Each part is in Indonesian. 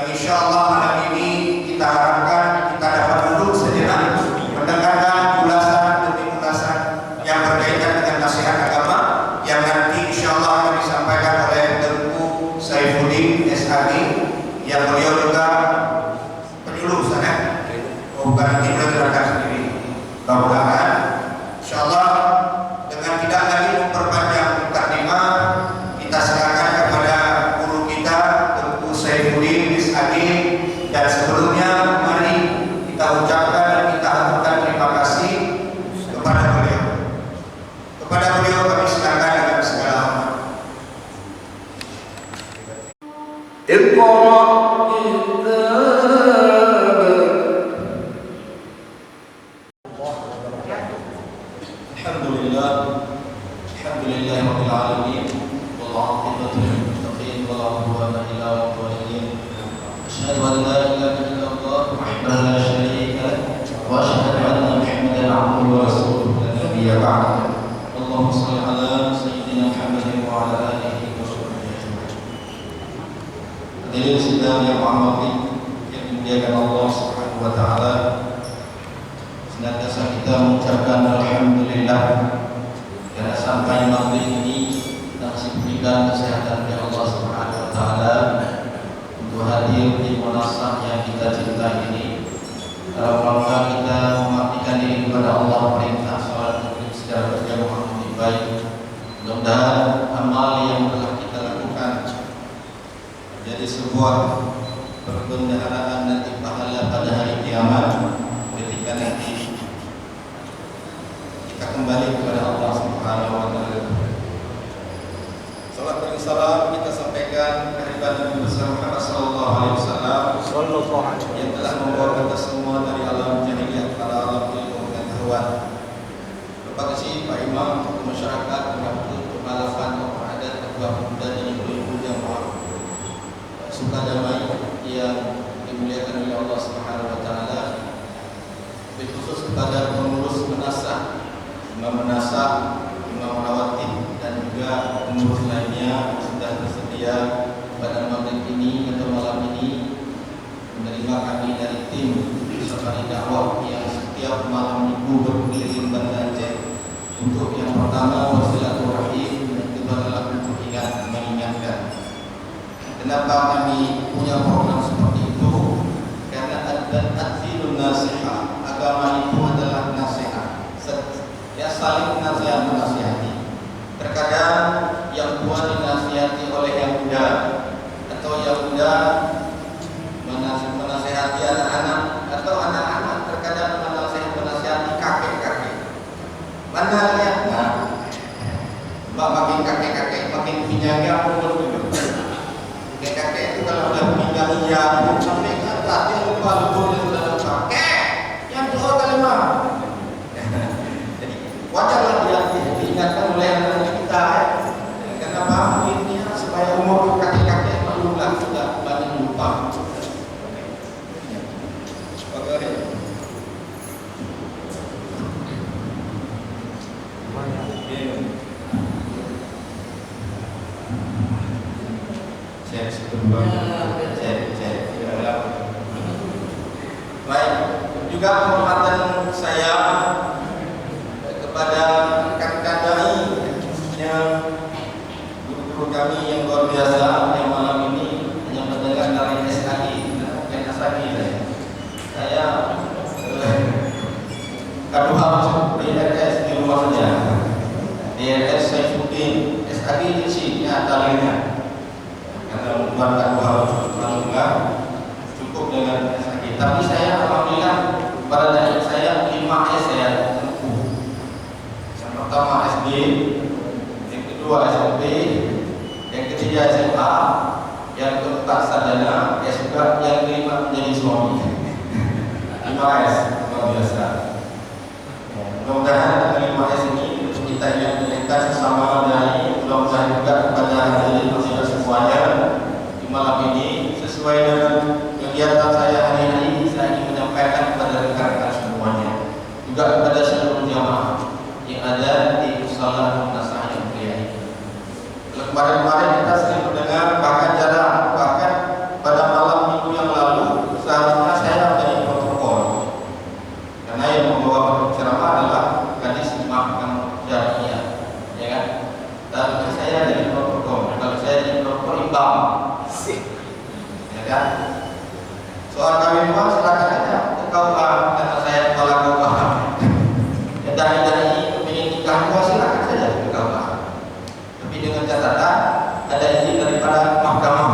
yang insya Allah malam ini kita harapkan kita dapat duduk sejenak mendengarkan ulasan demi ulasan yang berkaitan dengan nasihat agama yang nanti insya Allah akan disampaikan oleh Tengku Saifuddin SHG yang beliau juga penyuluh sana, bukan nanti beliau gerakan sendiri. Mudah-mudahan insya Allah dengan tidak lagi memperpanjang mukadimah, kita serahkan kepada guru kita Tengku Saifuddin SHG, dan sebelumnya mari kita ucapkan dan kita haturkan terima kasih kepada beliau. Kepada beliau kami silakan dengan segala hormat. Alhamdulillahirabbil alamin wal 'aqibatu lil muttaqin wa la 'udwana illa 'alal zalimin. Asyhadu an la ilaha illallah wahdahu la syarika lahu wa asyhadu anna Muhammadan 'abduhu wa rasuluhu la nabiyya ba'dahu. Allahumma shalli 'ala sayyidina Muhammadin wa 'ala alihi wa sahbihi ajma'in. Hadirin sidang yang berhormat yang dimuliakan Allah Subhanahu wa taala, senantiasa kita mengucapkan alhamdulillah karena sampai maghrib ini kita masih diberikan kesehatan oleh Allah Subhanahu wa taala untuk hadir di munasabah yang kita cintai ini. Dalam rangka kita mengabdikan diri kepada Allah, perintah salat secara berjamaah lebih baik. Mudah-mudahan amal yang telah kita lakukan menjadi sebuah perbendaharaan nanti pahala pada hari kiamat ketika nanti kita kembali kepada Allah Subhanahu wa taala. Salat dan salam kita sampaikan kehadiran Nabi besar Muhammad sallallahu alaihi wasallam yang telah membawa kita semua dari alam jahiliyah ke alam ilmu pengetahuan. Terima kasih Pak Imam, tokoh masyarakat, pengatur, pengalaman, tokoh adat, ketua pemuda dan ibu-ibu jamaah suka damai yang dimuliakan oleh Allah Subhanahu wa taala. Khusus kepada pengurus menasah, Imam Menasah, Imam Rawatib, dan juga pengurus lainnya sudah bersedia pada malam ini atau malam ini menerima kami dari tim Safari Dakwah yang setiap malam minggu berkeliling Banda Aceh untuk yang pertama bersilaturahim dan kedua adalah untuk mengingatkan. Kenapa kami punya program seperti itu? Karena ad-dinun nasiha, agama itu adalah nasihat. Ya, saling nasihat menasihati. Terkadang yang tua dinasihati oleh yang muda, atau yang muda menasihati anak-anak, atau anak-anak terkadang menasihati kakek-kakek. Mana lihat? Nah, makin kakek-kakek makin penjaga umur dulu. Kakek-kakek itu kalau udah meninggal sampai kata dia lupa betul dia sudah lupa. Yang tua kali mah. Wajarlah dia diingatkan oleh anak kita, kenapa mungkinnya supaya umur kakek-kakek berulang sudah banyak lupa. Baik, juga penghormatan saya kepada rekan-rekan dai yang guru-guru kami yang luar biasa yang malam ini hanya mendengar dari SHG, bukan SHG. Saya Kaduha DRS di rumah saja. DRS Saifuddin, SHG di sini talinya. Karena bukan Kaduha terlalu enggak cukup dengan SHG. Tapi saya alhamdulillah pada dai saya 5S saya. Pertama SD, yang kedua SMP, yang ketiga SMA, yang keempat sarjana, ya juga yang kelima menjadi suami. 5S, luar biasa. Mudah-mudahan 5S ini kita ingatkan sesama dari mudah-mudahan juga kepada hadirin semuanya di malam ini sesuai dengan kegiatan saya hari-hari saya ingin menyampaikan kepada rekan-rekan semuanya, juga kepada seluruh jamaah yang ada di musola Munasah yang mulia ini. Kemarin-kemarin kita sering mendengar bahkan pada malam minggu yang Ya kan? Soal kawin uang silakan aja ke KUA, kata saya kepala KUA. Ya dari kepingin nikah uang silakan saja ke KUA. Tapi dengan catatan ada izin daripada mahkamah.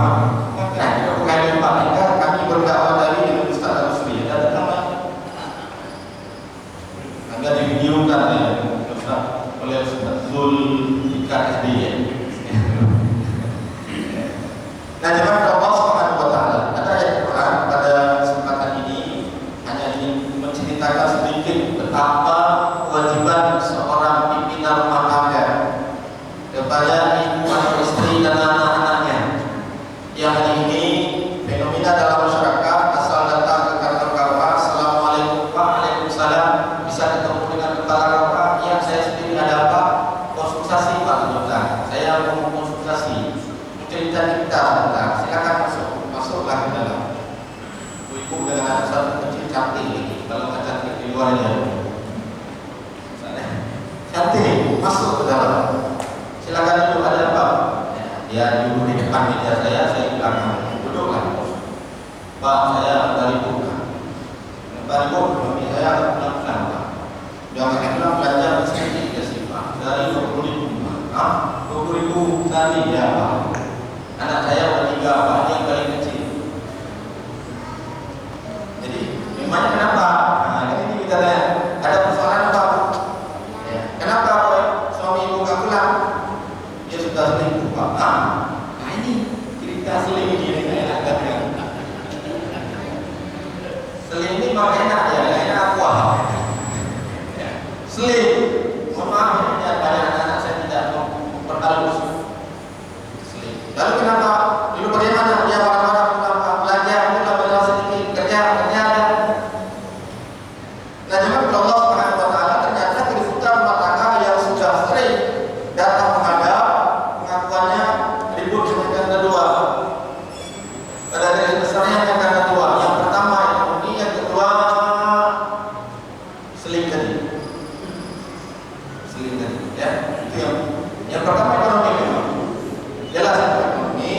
Nah, jika bukan Pak nikah, kami berdakwah dari dengan Ustaz Al-Usri. Ada datang agak divideokan ya, Ustaz oleh Ustaz Zul IKSD ya. Nah, jemaah Allah Subhanahu wa taala, ada ayat Quran pada kesempatan ini hanya ingin menceritakan sedikit betapa kewajiban seorang pimpinan rumah tangga kepada ibu atau istri dan anak-anaknya. Yang hari ini fenomena dalam masyarakat asal datang ke kantor KUA, Assalamualaikum Pak, Waalaikumsalam, bisa ketemu dengan kepala KUA, ya saya sendiri ada apa? Konsultasi Pak Anggota, saya mau konsultasi cerita kita sebentar, silakan masuklah ke dalam. Ibu dengan anak satu kecil cantik ini, kalau nggak cantik di luarnya, cantik, masuk ke dalam. Silakan duduk, ada apa? Dia duduk di depan meja saya di belakang. Duduklah. Pak, saya dari buka. Dari buka, saya akan pulang-pulang Pak. Jangan pulang belajar sedikit ya sih Pak. Dari 20.000 Pak. 20.000 tadi ya Pak. Anak saya bertiga Pak, yang paling kecil. Jadi, memangnya kenapa? Nah, ini kita tanya, ada persoalan apa? Ya. Kenapa suami ibu nggak pulang? Dia sudah selingkuh Pak. Nah ini cerita selingkuh ini enak kan? Selingkuh memang enak ya, enak kuah. Selingkuh, mohon maaf ya, banyak anak-anak saya tidak mau bertalus. Lalu kenapa? Dulu bagaimana? Dia marah-marah kenapa? Belajar, kita belajar sedikit, kerja ada. Nah, cuma Allah Subhanahu wa taala ternyata keributan rumah tangga yang sudah sering datang menghadap, pengakuannya ribut dengan kedua. Pada garis besarnya yang kedua. Yang pertama ekonomi, yang kedua selingkuh. Ya, itu yang pertama ekonomi memang. Jelas ekonomi,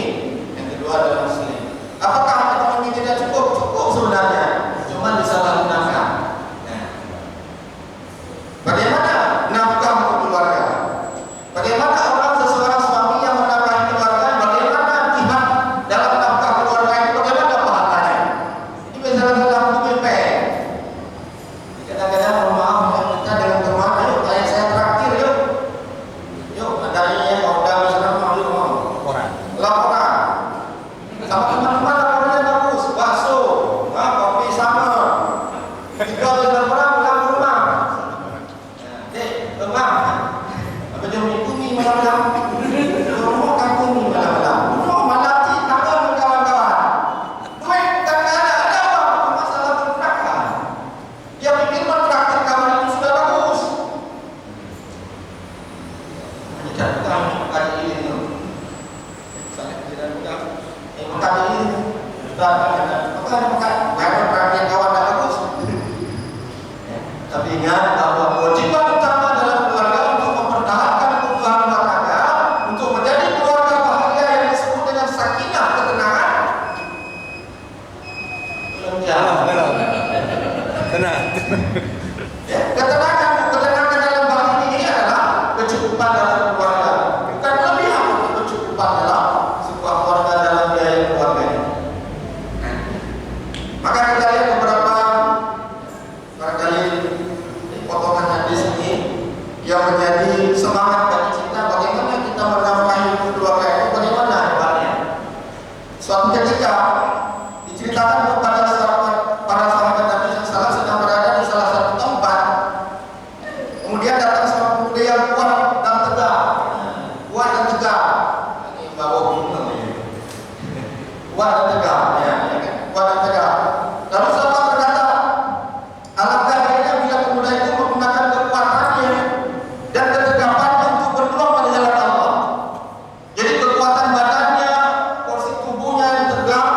yang kedua adalah selingkuh. Apakah ekonomi tidak cukup? Cukup sebenarnya, cuma disalahgunakan. Nah, bagaimana nafkah untuk keluarga? Bagaimana orang seseorang suami yang menafkahi keluarga? Bagaimana jihad dalam nafkah keluarga itu? Bagaimana pahalanya? Ini misalnya dalam BP. Kadang-kadang mohon maaf ya, kita dengan teman, ayo kayak saya traktir yuk. Yuk, adanya kalau udah misalnya mau laporan. Sama teman-teman laporannya bagus, bakso, kopi sama. Kita bisa pulang ke rumah. Rumah. Apa dia mengikuti malam-malam? Rumah kampung malam-malam. Rumah malam sih, tangan kawan-kawan. Duit tak ada apa? Masalah kontrakkan. Dia pikir kontraktor kawan itu sudah bagus. Jatuhkan kali ini tu. Saya tidak mudah. Kali ini sudah makan perhatian kawan tak bagus. Tapi ingat bahwa kewajiban utama dalam keluarga untuk mempertahankan kebutuhan rumah tangga, untuk menjadi keluarga bahagia yang disebut dengan sakinah, ketenangan. Belum jalan. Tenang. Ya, ketenangan dalam bab ini adalah kecukupan dalam keluarga. Bukan kelebihan, kecukupan dalam sebuah keluarga dalam biaya keluarga ini. Maka kita lihat beberapa barangkali potongan hadis ini yang menjadi semangat bagi kita bagaimana kita menafkahi keluarga itu, bagaimana hebatnya. Suatu ketika diceritakan kepada para sahabat Nabi yang sedang berada di salah satu tempat. Kemudian datang seorang pemuda yang kuat dan tegak. Ini bawa bunga ini. Kuat dan tegak, ya kan? Kuat dan tegak. Lalu sahabat berkata, alangkah baiknya bila pemuda itu menggunakan kekuatannya dan ketegapannya untuk berjuang pada jalan Allah. Jadi kekuatan badannya, porsi tubuhnya yang tegak,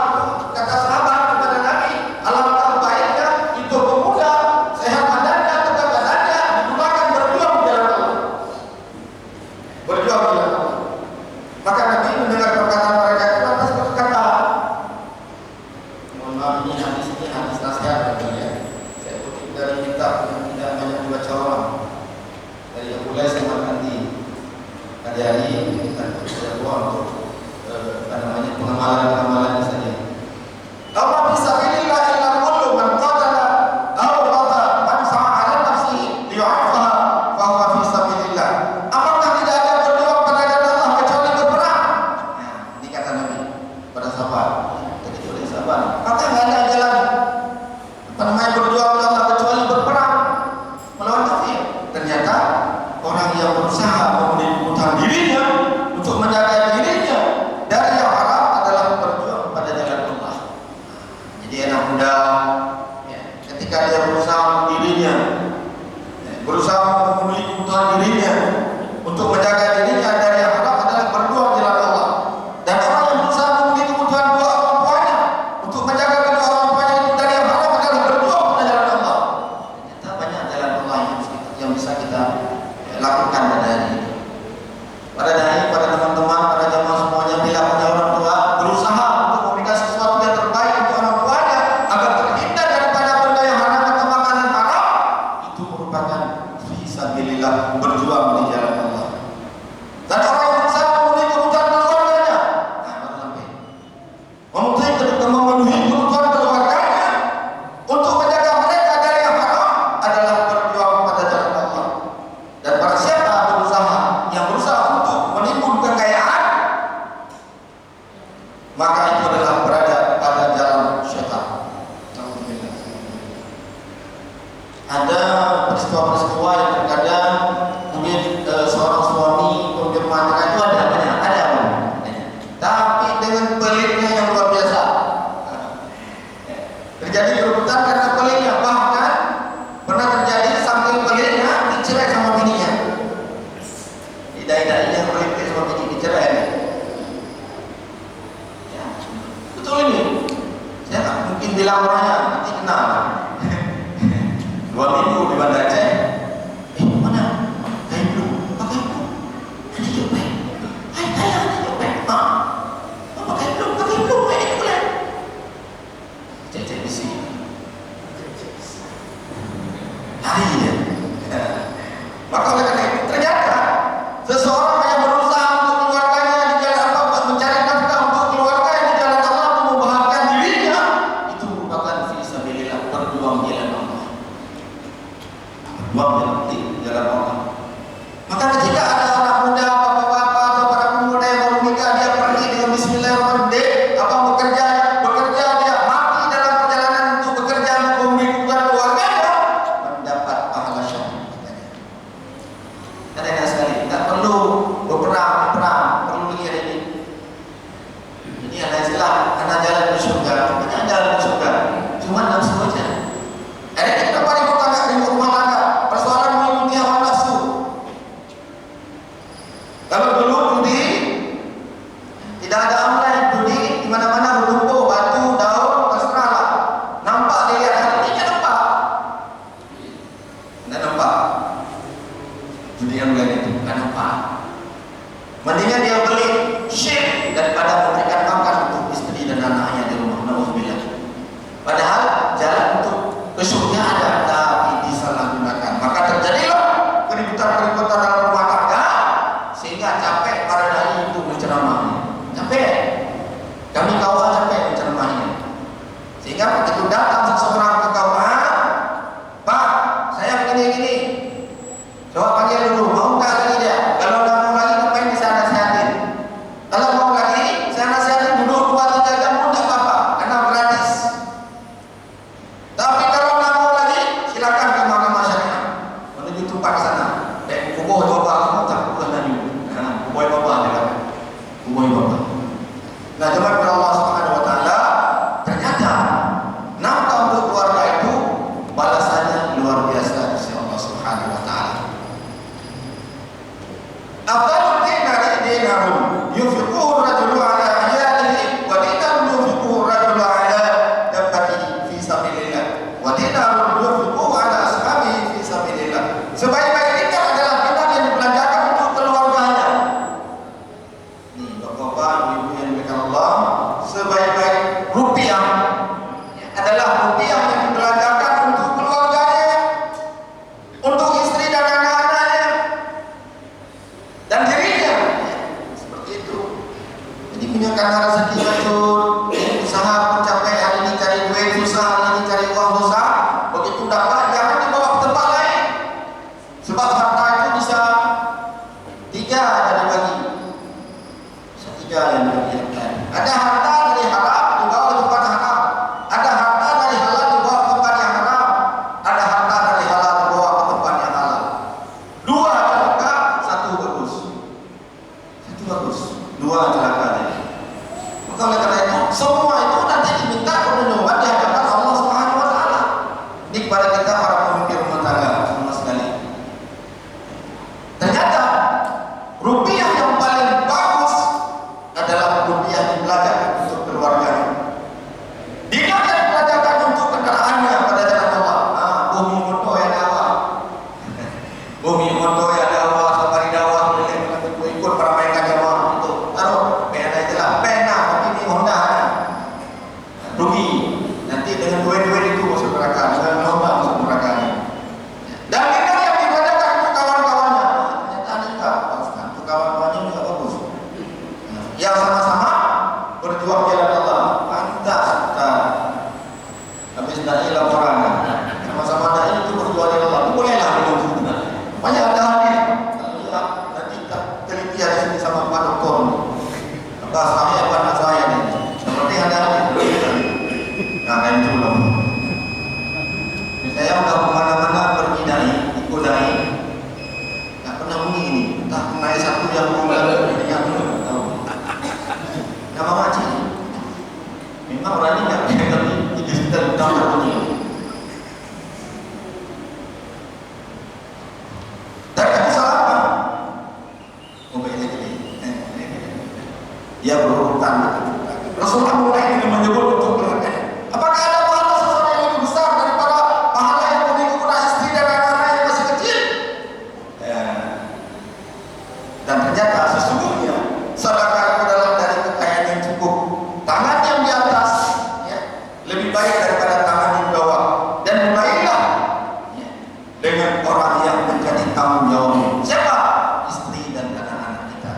kata sahabat kepada Nabi, alangkah baiknya itu pemuda sehat badannya, tegak badannya digunakan berjuang di jalan Allah. Berjuang di jalan Allah. Maka Nabi mendengar perkataan mereka itu lantas berkata, tuan. Maka nggak ada jalan berjuang Allah kecuali berperang melawan kafir. Ternyata orang yang berusaha memenuhi kebutuhan dirinya untuk menjaga dirinya dari yang haram adalah berjuang pada jalan Allah. Jadi anak muda, ya, ketika dia berusaha dirinya, berusaha memenuhi kebutuhan dirinya untuk menjaga dirinya dari yang haram adalah berjuang di jalan Allah. Dan orang yang berusaha memenuhi kebutuhan dua orang tuanya untuk menjaga kedua orang tuanya dari yang haram adalah berjuang pada jalan Allah. Ternyata banyak jalan Allah yang bisa kita lakukan pada hari ini. Pada dai, pada teman-teman, pada jamaah semuanya, bila punya orang tua, berusaha untuk memberikan sesuatu yang terbaik untuk orang tuanya agar terhindar daripada benda yang haram atau makanan haram. Itu merupakan fisabilillah, berjuang di jalan Allah. Dan orang yang berusaha memenuhi kebutuhan keluarganya, baru sampai memenuhi kebutuhan keluarganya untuk menjaga mereka dari yang haram adalah berjuang pada jalan Allah. Dan para siapa yang berusaha untuk menimbun kekayaan, maka itu adalah berada pada jalan syaitan. Ada peristiwa-peristiwa yang terkadang mungkin seorang suami kemudian mengatakan itu ada banyak, tapi dengan pelitnya yang luar biasa. Terjadi kerebutan karena pelitnya, bahkan pernah terjadi sambil pelitnya dicerai sama bininya. Tidak yang pelit sama bini dicerai. Ya, betul ini. Saya tak mungkin bilang orangnya, nanti kenal. 2 minggu di Banda Aceh. Mana? Kain belum? Pakai belum? Ada juga. Ada juga. Pakai belum? Pakai belum? Ini boleh. Cek di sini. Hari ini. Maka oleh karena itu ternyata seseorang yang berusaha untuk keluarganya di jalan apa, mencari nafkah untuk keluarganya di jalan Allah, untuk membahagiakan dirinya, itu merupakan fisabilillah, berjuang di jalan Allah. Berjuang di jalan Allah. Maka ketika ada anak muda, bapak-bapak atau para pemuda yang baru nikah, dia pergi dengan bismillahirrahmanirrahim, bekerja dia mati dalam perjalanan untuk bekerja untuk memberi kebutuhan keluarganya, mendapat pahala syahid. Ada sekali, tak perlu berperang, perlu lihat ini. Ini ada istilah, anak jalan ke surga, banyak jalan ke surga, cuma nafsu saja. Ada kita paling utama di rumah tangga, persoalan mengikuti hawa nafsu. Kalau dulu judi, tidak ada online, judi di mana-mana bertumpuk, batu, daun, terserahlah. Nampak dilihat hari ini, nampak. Tidak nampak. Judi yang lain itu kan apa? Mendingan dia beli share daripada memberikan makan untuk istri dan anaknya di rumah. Nauzubillah. Padahal jalan untuk ke surga ada, tapi disalahgunakan. Maka terjadilah keributan-keributan dalam rumah tangga, sehingga capek para dai untuk menceramahnya. Capek. Kami KUA capek menceramahnya. Sehingga begitu datang seseorang ke KUA, Pak, saya begini-gini. Coba panggil dulu, mau nggak lagi dia? Kalau nggak mau lagi, ngapain bisa nasihatin? Kalau mau lagi, saya nasihatin duduk 2-3 jam pun nggak apa-apa, karena gratis. Tapi kalau nggak mau lagi, silakan ke mahkamah syariah menuju tempat sana. Kuboh coba kamu tak bukan lagi. Kuboh bapak dia kan, kuboh bapak. Nah, coba Allah Subhanahu Wa Taala ternyata nafkah untuk keluarga rugi. Nanti dengan duit-duit itu masuk neraka, dengan lomba masuk neraka. Dan kita yang dibacakan untuk kawan-kawannya, ternyata ada juga untuk kawan-kawannya juga bagus. Yang sama-sama berjuang jalan Allah, pantas kita. Habis dari laporan, sama-sama dai itu berjuang jalan Allah, itu bolehlah minum. Banyak ada hadis. Nanti kita teliti di sini sama Pak Doktor. Apa saya apa anak saya ni? Seperti ada hadis. Nah, lain dulu. Saya udah kemana-mana pergi dai, ikut dai. Tak pernah bunyi ini. Tak naik satu yang bulan ini yang belum tahu. Nama macam memang orang ini tak boleh tapi itu kita tahu tak bunyi. Tak ada salah apa? Mobilnya gede. Dia berurutan. Rasulullah mulai dengan menyebut untuk berhenti. Apakah ada pahala sesuatu yang lebih besar daripada pahala yang memiliki kepada istri dan anak-anak yang masih kecil? Dan ternyata sesungguhnya sedekah itu adalah dari kekayaan yang cukup. Tangan yang di atas ya, lebih baik daripada tangan yang di bawah. Dan baiklah ya, dengan orang yang menjadi tanggung jawab. Siapa? Istri dan anak-anak kita.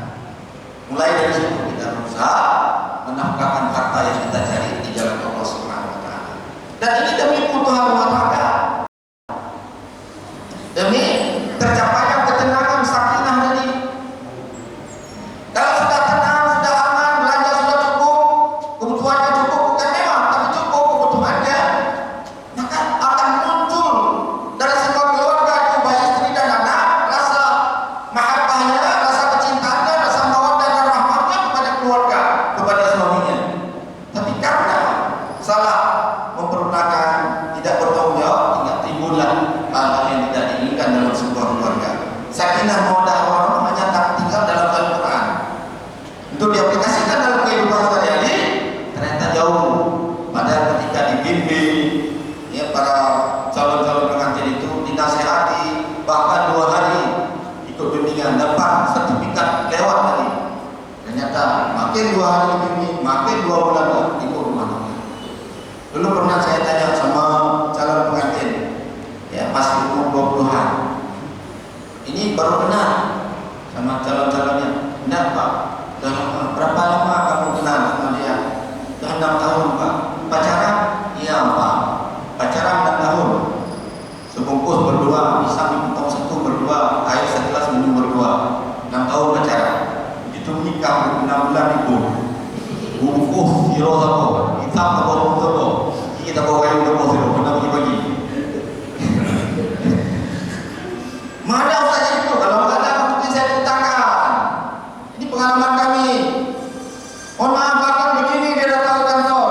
Mulai dari situ kita berusaha menafkahkan harta yang kita cari di jalan Allah Subhanahu wa taala. Dan ini demi kebutuhan rumah tangga. Demi tercapainya ketenangan sakinah tadi. Kalau sudah tenang, sudah aman, belanja sudah cukup, kebutuhannya cukup, bukan memang, tapi cukup kebutuhannya, maka akan muncul dari semua keluarga itu baik istri dan anak rasa mahabbahnya, rasa kecintaannya, rasa mawaddah dan rahmatnya kepada keluarga, kepada suaminya. Tapi karena salah mempergunakan, tidak bertanggung jawab, tidak timbullah hal-hal yang tidak diinginkan dalam sebuah keluarga. Sakinah mawaddah warahmah hanya tinggal dalam Al-Quran. Untuk diaplikasikan dalam kehidupan sehari-hari ternyata jauh. Padahal ketika dibimbing ya, para calon-calon pengantin itu dinasihati, bahkan 2 hari ikut bimbingan, dapat sertifikat lewat tadi. Ternyata makin 2 hari bimbing, makin 2 bulan ikut rumah tangga. Dulu pernah saya tanya sama calon pengantin, ya masih umur 20-an. Ini baru kenal sama calon-calonnya. Benar Pak? Berapa lama kamu kenal sama dia? Sudah 6 tahun Pak. Pacaran? Iya Pak. Pacaran 6 tahun. Sebungkus berdua, pisang dipotong satu berdua, air segelas minum berdua. 6 tahun pacaran. Begitu menikah 6 bulan itu. Bungkus kilo satu, hitam ke bawah satu. Kita bawa kayu ke bawah satu, kita bagi-bagi. Mana saja itu? Kalau nggak ada mungkin saya ceritakan. Ini pengalaman kami. Mohon maaf bahkan begini dia datang ke kantor.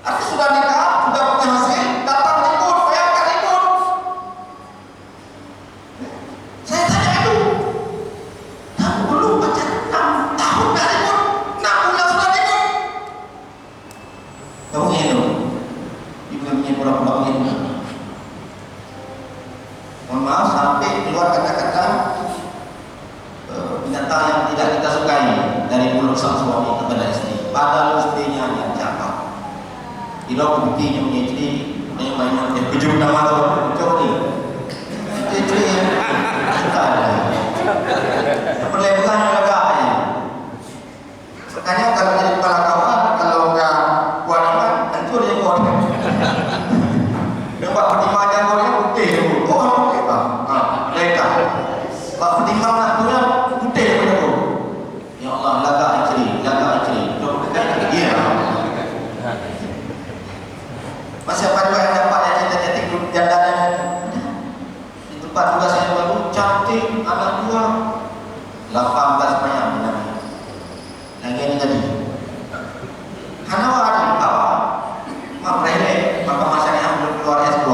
Artinya sudah nikah, sudah punya hasil, datang ikut, bayangkan ikut. Saya tanya itu, kamu belum pacaran 6 tahun nggak ikut, 6 bulan sudah ikut. Kamu ingin ibu punya pura-pura ingin. Mohon maaf sampai keluar kata-kata binatang yang tidak kita sukai dari mulut sang suami kepada istri. Padahal istrinya yang cakap. Tidak buktinya punya istri, punya mainan yang kejut nama tu, kejut ni. Istri yang suka ada. Perlebihan yang agaknya. Makanya kalau jadi kepala kawan, kalau enggak kuat iman, hancur dia kuat. Nampak pertimbangan gorengnya putih. Oh kan putih Pak. Mereka. Pak pertimbangan naturnya putih macam tu. Ya Allah, laga istri. Kalau dekat lagi dia. Masih apa juga yang dapat yang cantik-cantik jandanan. Di tempat juga saya baru cantik anak 2. 18 banyak benar. Lagi ini tadi. Hanawa ada apa? Mak rele, maka masanya belum keluar S2.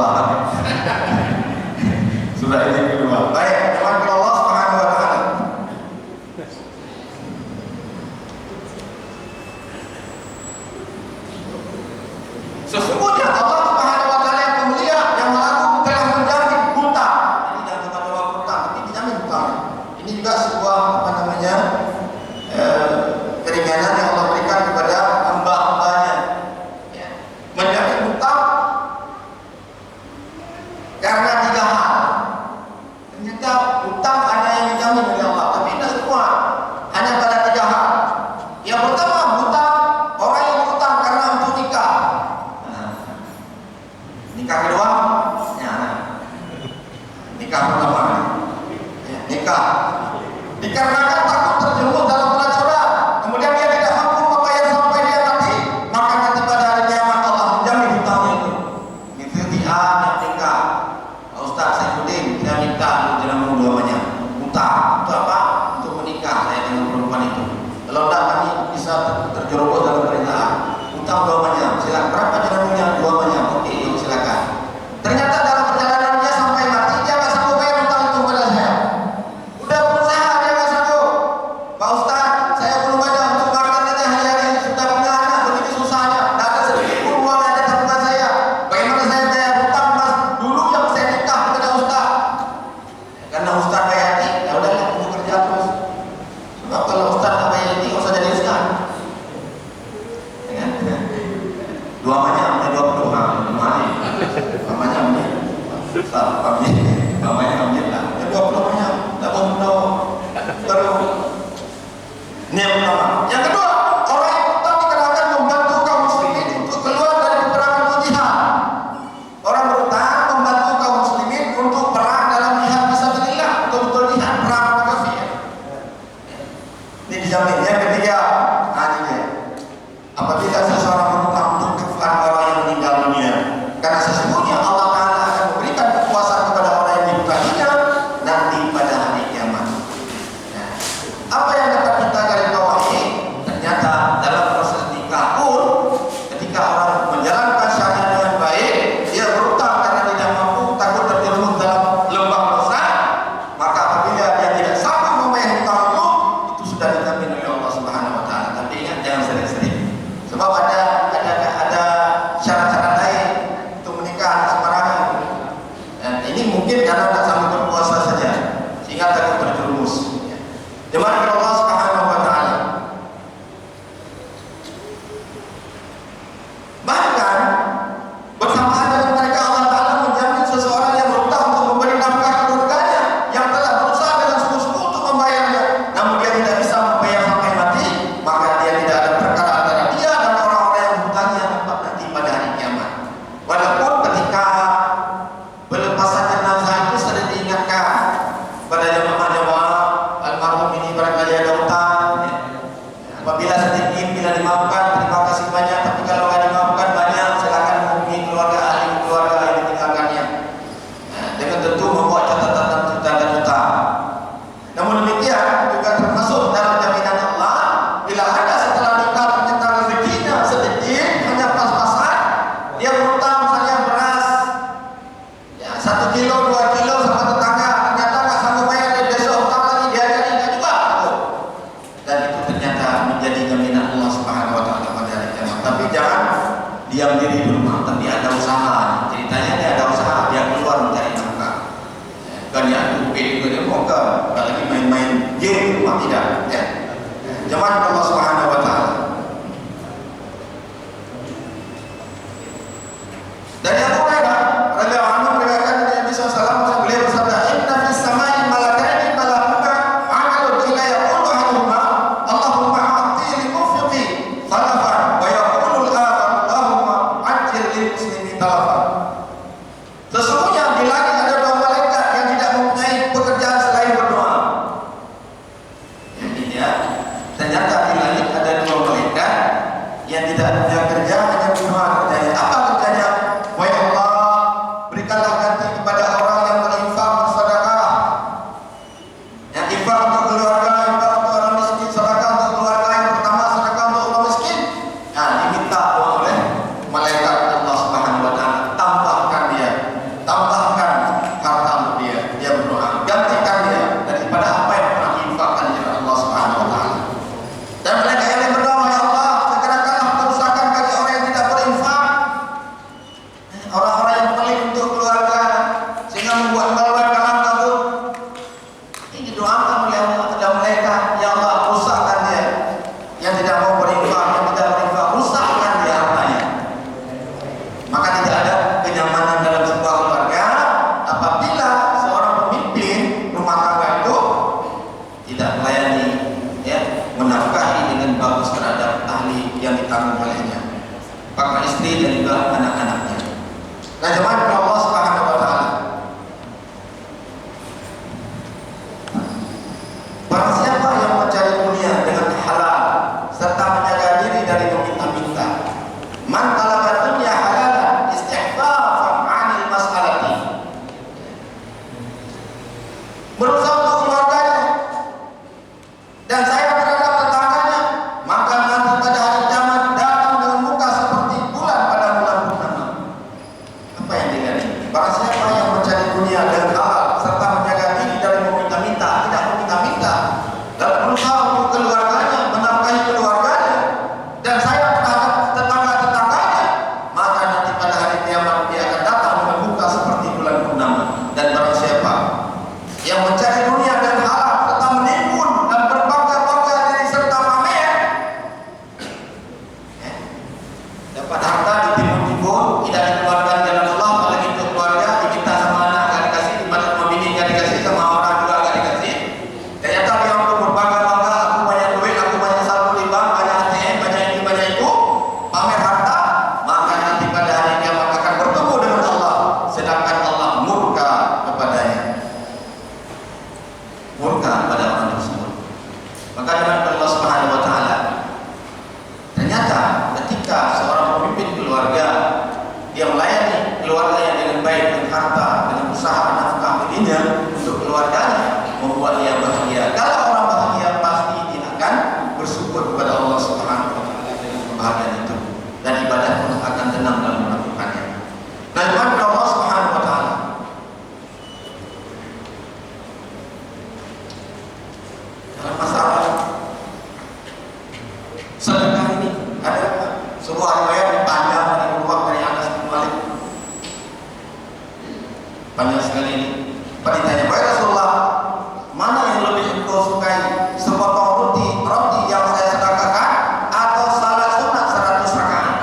Sudah ini kedua. Baik, teman Allah Subhanahu wa taala. Sesungguhnya Allah Subhanahu wa taala yang mulia yang mengagung telah menjamin hutang. Ini jangan coba-coba hutang, tapi dijamin hutang. Ini juga sebuah keringanan yang Allah berikan kepada hamba-hambanya mamanya amnya 20 mari mamanya amnya mamanya amnya lah ya 20 mamanya tak mau baru ini yang pertama. Yang kedua, orang yang berhutang dikarenakan membantu kaum muslimin untuk keluar dari peperangan jihad. Orang berhutang membantu kaum muslimin untuk perang dalam jihad fisabilillah, betul-betul jihad perang lawan kafir. Ini dijamin. Yang ketiga, ini dia. Apabila seseorang berhutang untuk kafan orang yang meninggal dunia, karena sesungguhnya Allah Taala akan memberikan kekuasaan kepada orang yang dihutanginya nanti pada hari kiamat. Nah, apa yang dapat kita garis bawahi? Ternyata dalam proses nikah pun ketika orang menjalankan syariat dengan baik, dia berhutang karena tidak mampu, takut terjerumus dalam lembah dosa, maka apabila dia tidak sanggup membayar hutang itu sudah dijamin oleh Allah Subhanahu Wa Taala. Tapi ingat jangan sering-sering, sebab ada syarat-syarat lain untuk menikah sembarangan. Dan ini mungkin karena tak sanggup berpuasa saja sehingga takut terjerumus. Jemaah Allah Subhanahu Wa Taala. Bahkan bersamaan dengan mereka Allah Taala menjamin seseorang yang berhutang untuk memberi nafkah keluarganya yang telah berusaha dengan sungguh-sungguh untuk membayarnya, namun dia tidak bisa membayar sampai mati, maka dia tidak ada perkara antara dia dan orang-orang yang berhutang yang dapat nanti pada hari kiamat. Walaupun ketika pelepasan jenazah itu sering diingatkan pada jemaah-jemaah almarhum ini barangkali ada hutang, ya. Apabila sedikit bila dimaafkan terima kasih banyak, tapi kalau tidak dimaafkan banyak silakan menghubungi keluarga ahli keluarga yang ditinggalkannya, dengan tentu membawa catatan dan hutang. Namun demikian juga termasuk dalam jaminan Allah, bila ada setelah nikah ternyata rezekinya sedikit hanya pas-pasan, dia berhutang misalnya beras ya 1 kilo 2 kilo sama tetangga, ternyata nggak sanggup bayar, dia besok hutang lagi, dia jadi nggak juga takut. Dan itu ternyata menjadi jaminan Allah Subhanahu Wa Taala pada hari kiamat. Tapi jangan diam diri di rumah, tapi ada usaha. Ceritanya dia ada usaha, dia keluar mencari nafkah. Bukan dia duit juga dia mau ke, apalagi main-main game di rumah, tidak. Ya. Jemaah Allah Subhanahu Wa Taala. Dari Abu Hurairah radhiyallahu anhu meriwayatkan dari Nabi SAW, beliau bersabda, "Inna fis samai malakaini malakuna amalun ila yaqulu ahaduhuma Allahumma a'ti lil munfiqi talafan wa yaqulu al-akhar Allahumma ajil lil muslimi talafan." Sesungguhnya di langit ada 2 malaikat yang tidak mempunyai pekerjaan selain berdoa. Ini ya. Ternyata di langit ada 2 malaikat yang tidak punya kerja, hanya berdoa kerjanya. Apa kerjanya? Wahai Allah, berikanlah ganti kepada orang yang berinfak bersedekah, yang infak untuk keluarga, infak untuk orang miskin, sedekah untuk keluarga, yang pertama sedekah untuk orang miskin. Nah, diminta doa oleh malaikat Allah Subhanahu Wa Taala, tambahkan dia, tambahkan harta untuk dia, dia berdoa, gantikan dia daripada apa yang pernah diinfakkan oleh Allah Subhanahu Wa Taala. Dan mereka yang berdoa, ya Allah, segerakanlah kerusakan bagi orang yang tidak berinfak, orang-orang yang pelit untuk keluarga sehingga membuat balwan kalam kabut. Ini didoakan oleh Allah kepada mereka, ya Allah, rusakkan dia yang tidak mau berinfak, yang tidak berinfak, rusakkan dia hartanya. Maka tidak ada kenyamanan dalam sebuah keluarga apabila seorang pemimpin rumah tangga itu tidak melayani, ya, menafkahi dengan bagus terhadap ahli yang ditanggung olehnya, bahkan istri dan juga anak-anaknya. Nah, jemaah Allah Subhanahu Wa Taala, barang siapa yang mencari dunia dengan halal serta menjaga diri dari meminta-minta, man talaba dunya halalan istihfafan 'anil mas'alati, berusaha untuk keluarganya dan sayang terhadap tetangganya, maka nanti pada hari kiamat datang dengan muka seperti bulan pada bulan purnama. Apa yang dilihat? Barang siapa yang mencari dunia dengan halal serta menjaga diri dari meminta-minta, tidak meminta-minta, dan berusaha untuk keluarganya, menafkahi keluarganya, dan sayang terhadap tetangga-tetangganya, maka nanti pada hari kiamat dia akan datang dengan muka seperti bulan purnama. Dan barang siapa yang mencari dunia dengan halal serta menimbun dan berbangga-bangga diri serta pamer, dapat harta ditimbun dan ibadah pun akan tenang dalam melakukannya. Nah, kepada Allah Subhanahu wa taala. Dalam masalah sedekah ini ada sebuah riwayat panjang dari Abu dari Anas bin Malik. Panjang sekali ini. Ditanya, "Wahai Rasulullah, mana yang lebih engkau sukai? Sepotong roti yang saya sedekahkan atau salat sunat 100 rakaat?"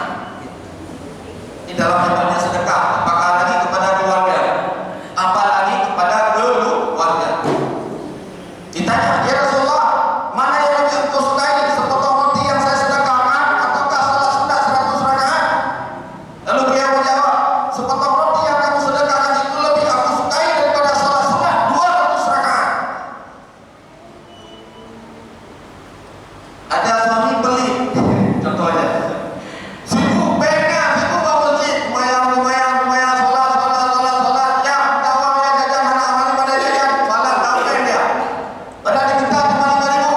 Ini dalam metode sedekah. Apakah lagi kepada keluarga? Apalagi kepada keluarga. Ditanya, "Ya Rasulullah, mana yang lebih engkau sukai? Sepotong roti yang saya sedekahkan ataukah salat sunat 100 rakaat?" Lalu beliau menjawab, "Sepotong roti yang kamu sedekahkan itu lebih aku sukai daripada salat sunat 200 rakaat." Ada suami pelit, contohnya sibuk pengen, sibuk ke masjid, lumayan, sholat, ya, kawannya jajan, anak-anak pada jajan, sholat, ngapain dia? Padahal diminta cuma 5.000,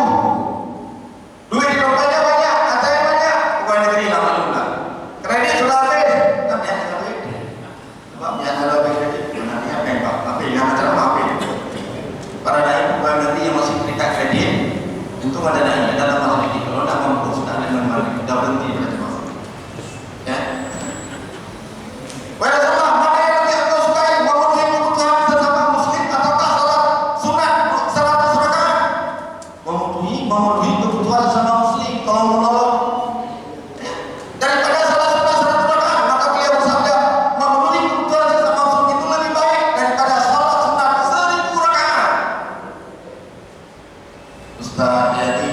duit di dompetnya banyak, katanya banyak, bukan negeri lama juga, kredit sudah habis, kan ya, duit, coba biasa lebih kredit, nanti apa yang pak, apa yang acara apa? Para dai bukan nanti yang masih cerita kredit, itu ada dai dalam hal ini, kalau tidak mampu sudah ada yang balik, sudah berhenti berarti mampu, ya. Wahai Rasulullah, mana yang lebih engkau sukai? Memenuhi kebutuhan sesama muslim ataukah salat sunat 100 rakaat? Memenuhi kebutuhan sesama muslim, kalau menolong, ya. Daripada salat sunat 100 rakaat, maka beliau bersabda, memenuhi kebutuhan sesama muslim itu lebih baik daripada salat sunat 1000 rakaat. Ustaz, jadi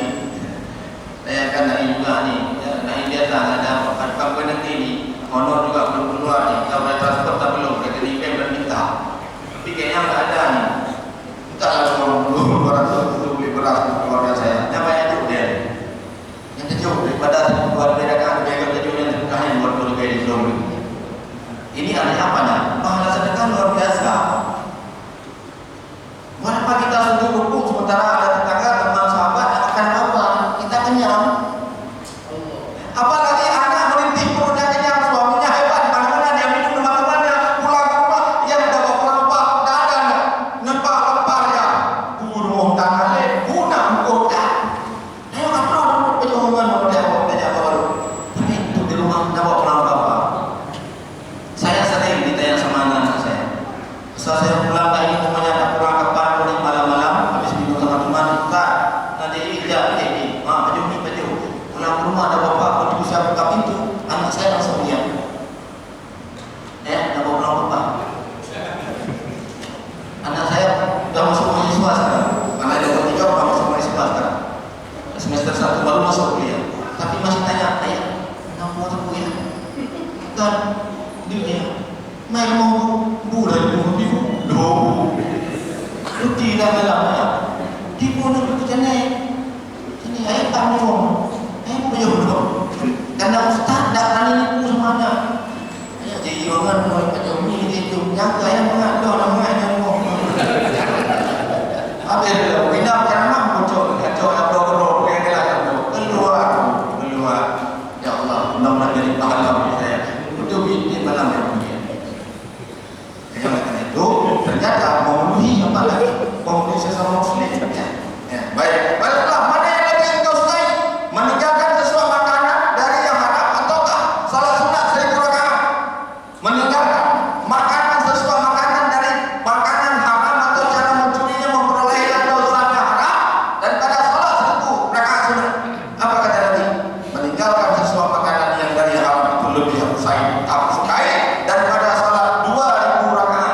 saya akan naik juga nih, ya, naik biasa ada apa nanti ini, honor juga belum keluar nih, kita udah transfer tapi belum, kita di dan minta, tapi kayaknya nggak ada nih, kita lalu belum 200 untuk beli beras untuk keluarga saya, yang banyak tuh dia, yang kecil daripada buat bedakan jaga kecil yang terbukain buat keluarga di Zombie. Ini artinya apa nih? Pahala sedekah luar biasa. Kenapa kita sungguh berpuk sementara ada tetangga, teman, sahabat yang akan apa? Kita kenyang. Apalagi anak merintih perutnya kenyang, suaminya hebat, mana-mana dia minum teman-temannya, pulang ke rumah, dia udah bawa rempah, udah ada nempak lempar ya, bunuh tangannya, guna mukanya. Ayo kan perlu penyumbang dia baru. Tapi itu di rumah tidak bawa pulang apa. Saya sering ditanya sama anak-anak saya. Setelah saya pulang dari rumahnya, tak pulang kapan, pulang malam-malam, habis minum sama teman, tak, nanti ijab ini, baju, pulang ke rumah ada bapak, begitu saya buka pintu, anak saya langsung diam. Ada bawa pulang bapak. Anak saya sudah masuk mahasiswa sekarang, anak dia baru 3 orang masuk mahasiswa sekarang. Semester 1 baru masuk kuliah, tapi masih tanya, ayah, kenapa masuk kuliah? Kan, dia main mau bulan minggu loh, lu tidak dalam ya, di mana kerja naik, ini ayah kamu, ayah beliau dong, karena ustaz tak berani nipu semuanya, ayah jadi orang mau kerja ini itu, yang ayah mengadu orang mengajar mau, apa dia, bina karena muncul, kacau yang bergerok, yang keluar, ya Allah, mudah-mudahan jadi pahala bagi saya, untuk ini malam yang mulia. Itu ternyata memenuhi apa lagi? Memenuhi sesama muslim. Ya. Baik. Baiklah, mana yang lebih engkau sukai? Meninggalkan sesuatu makanan dari yang haram ataukah salat sunat 1000 rakaat? Meninggalkan makanan sesuatu makanan dari makanan haram atau cara mencurinya memperoleh dosanya haram daripada salat 1000 rakaat sunat. Apa kata Nabi? Meninggalkan sesuatu makanan yang dari haram itu lebih aku sukai daripada salat 2000 rakaat.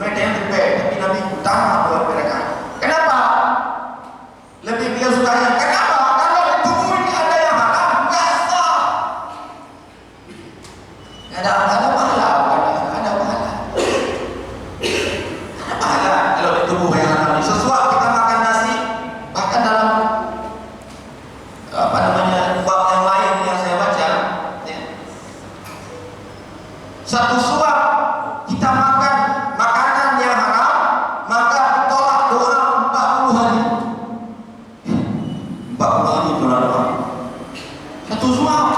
Tapi Nabi utama buat mereka. Kenapa? Lebih beliau sukanya. Kenapa? Karena di tubuh ini ada yang haram, nggak sah. Ada pahala, ada pahala. Ada pahala kalau di tubuh yang haram. Sesuatu kita makan nasi, bahkan dalam apa namanya bab yang lain yang saya baca, ya, suap.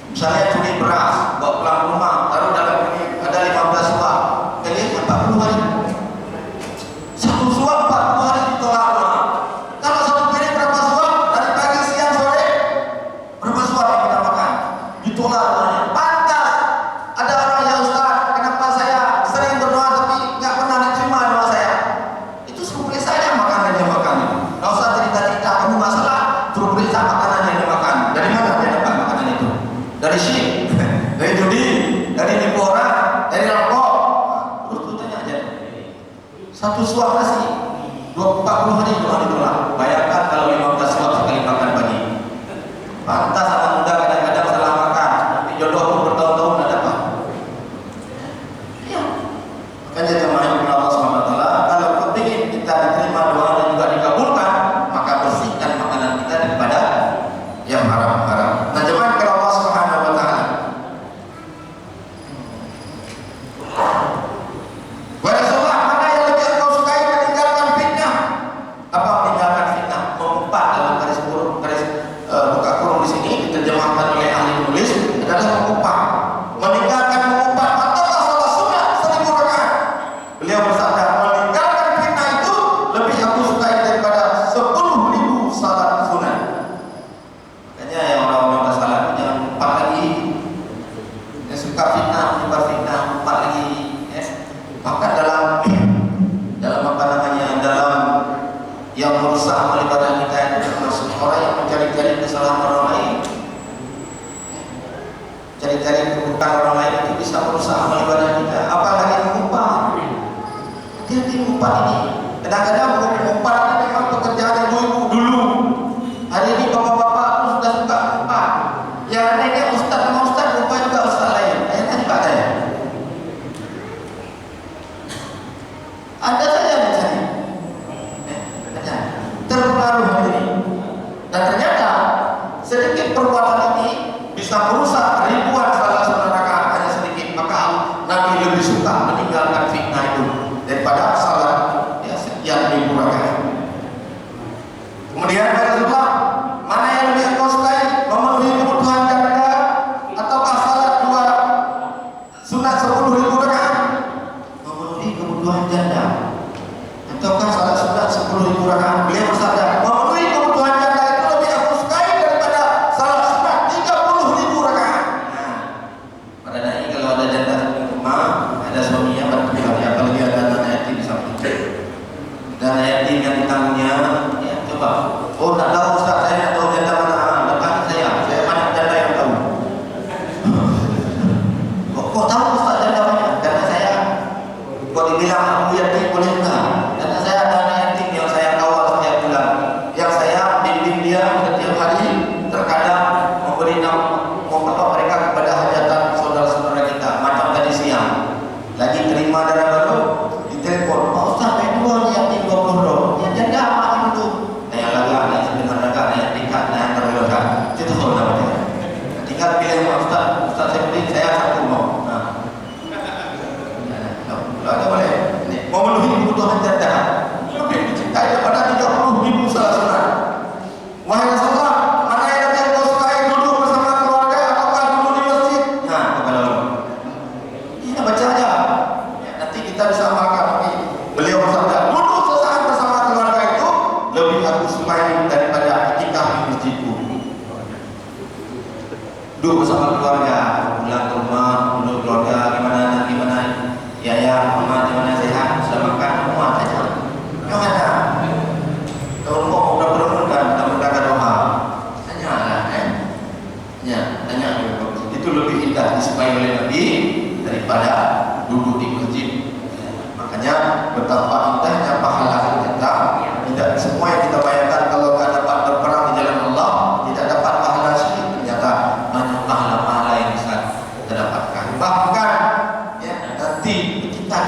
Misalnya curi beras, bawa pulang rumah, taruh dalam ini ada 15 suap, kalian 40 hari. Satu suap 40 hari ditolak ulama. Kalau satu piring berapa suap? Dari pagi, siang, sore berapa suap yang kita makan? Ditolak ulama. Pantas ada orang, ya Ustaz, kenapa saya sering berdoa tapi nggak pernah diterima doa saya? Itu suruh beli saja makanan yang makan. Nggak usah cerita-cerita kamu masalah, suruh beli saja makanan yang dimakan. Dari mana dia dapat makanan itu? Dari syirik, dari judi, dari nipu orang, dari rokok. Terus tu tanya aja. Satu suap nasi 40 hari doa ditolak. Bayangkan kalau 15 suap sekali makan pagi. Pantas anak muda kadang-kadang salah makan, nanti jodoh pun bertahun-tahun tidak dapat. Ya. Makanya jemaah yang Allah SWT, kalau kepingin kita diterima doa dan juga dikabulkan, maka bersihkan makanan kita daripada yang haram-haram. Nah, jemaah kalau Allah Subhanahu wa taala. Wa Rasulullah, mana yang lebih engkau sukai meninggalkan fitnah? Apa meninggalkan fitnah? Mengumpat dalam garis buka kurung di sini diterjemahkan oleh ahli menulis adalah mengumpat. Meninggalkan mengumpat ataukah salat sunat 1000 rakaat? Beliau bersabda, meninggalkan fitnah itu lebih aku sukai daripada 10.000 salat sunat. Makanya yang orang-orang bersalah itu jangan empat lagi. Yang suka fitnah, menyebar fitnah, empat lagi. Maka dalam apa namanya, dalam yang merusak amal ibadah kita itu termasuk orang yang mencari-cari kesalahan orang lain. Cari-cari keburukan orang lain itu bisa merusak amal ibadah kita. Apalagi mengumpat. Hati-hati mengumpat ini. Kadang-kadang mengumpat ini memang pekerjaan ibu-ibu dulu. Hari ini bapak-bapak pun sudah suka mengumpat. Yang lainnya ustaz sama ustaz, mengumpat juga ustaz lain. Ayat juga ada ya. Ada saja mencari. Terpengaruh hati. Dan ternyata sedikit perbuatan ini bisa merusak ribuan salat sunat rakaat hanya sedikit. Maka Nabi lebih suka meninggalkan fitnah itu daripada salat ya sekian ribu rakaat. Kemudian Rasulullah, mana yang lebih engkau sukai? Memenuhi kebutuhan janda ataukah salat dua sunat 10.000 rakaat? Memenuhi kebutuhan janda ataukah salat sunat 10.000 rakaat? Beliau bersabda, memenuhi kebutuhan janda itu lebih aku sukai daripada salat sunat 30.000 rakaat. Nah, pada hari kalau ada janda di rumah, ada suaminya bantu hari, apalagi ada anak yatim di samping. Dan yatim yang ditanggungnya, ya coba. Oh, tak tahu Ustaz, saya tak tahu janda mana. Datang saya banyak janda yang tahu. Kok tahu Ustaz janda banyak? Karena saya, kok dibilang aku yatim boleh enggak? Karena saya ada anak yatim yang saya kawal setiap bulan, yang saya bimbing dia setiap hari, terkadang memberi mereka kepada hajatan saudara-saudara kita. Macam tadi siang, lagi terima darah baru, ditelepon, Pak Ustaz, saya dua yatim 20 roh. Ya janda apa itu? Yang lagak, yang sebenarnya lagak, yang tingkat, yang terlelakar. Itu tahu namanya. Tinggal pilih Pak Ustaz, Ustaz saya beli, saya satu mau. Nah, kalau ada boleh. Memenuhi kebutuhan janda lebih dicintai daripada 30.000 salat sunat. Wahai Rasulullah, mana yang lebih engkau sukai, duduk bersama keluarga ataukah duduk di masjid? Nah, kepada Allah. Ini baca aja. Ya, nanti kita bisa makan. Tapi beliau bersabda, duduk sesaat bersama keluarga itu lebih aku sukai daripada iktikaf di masjidku. Duduk bersama keluarga, pulang ke rumah, duduk keluarga, gimana, ya, mama gimana sehat, sudah makan, semua saja. Yang ada. Kalau mau udah berumurkan, kita berkata doa, tanyalah, tanya. Itu lebih indah disukai oleh Nabi daripada duduk di masjid. Makanya betapa indahnya pahala kita. Tidak semua yang kita bayangkan kalau tidak dapat berperang di jalan Allah, tidak dapat pahala syirik. Ternyata banyak pahala-pahala yang bisa kita dapatkan. Bahkan nanti kita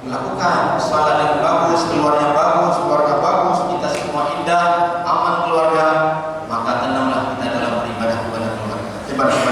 melakukan salat yang bagus, keluarga bagus, kita semua indah, aman keluarga, maka tenanglah kita dalam beribadah kepada keluarga.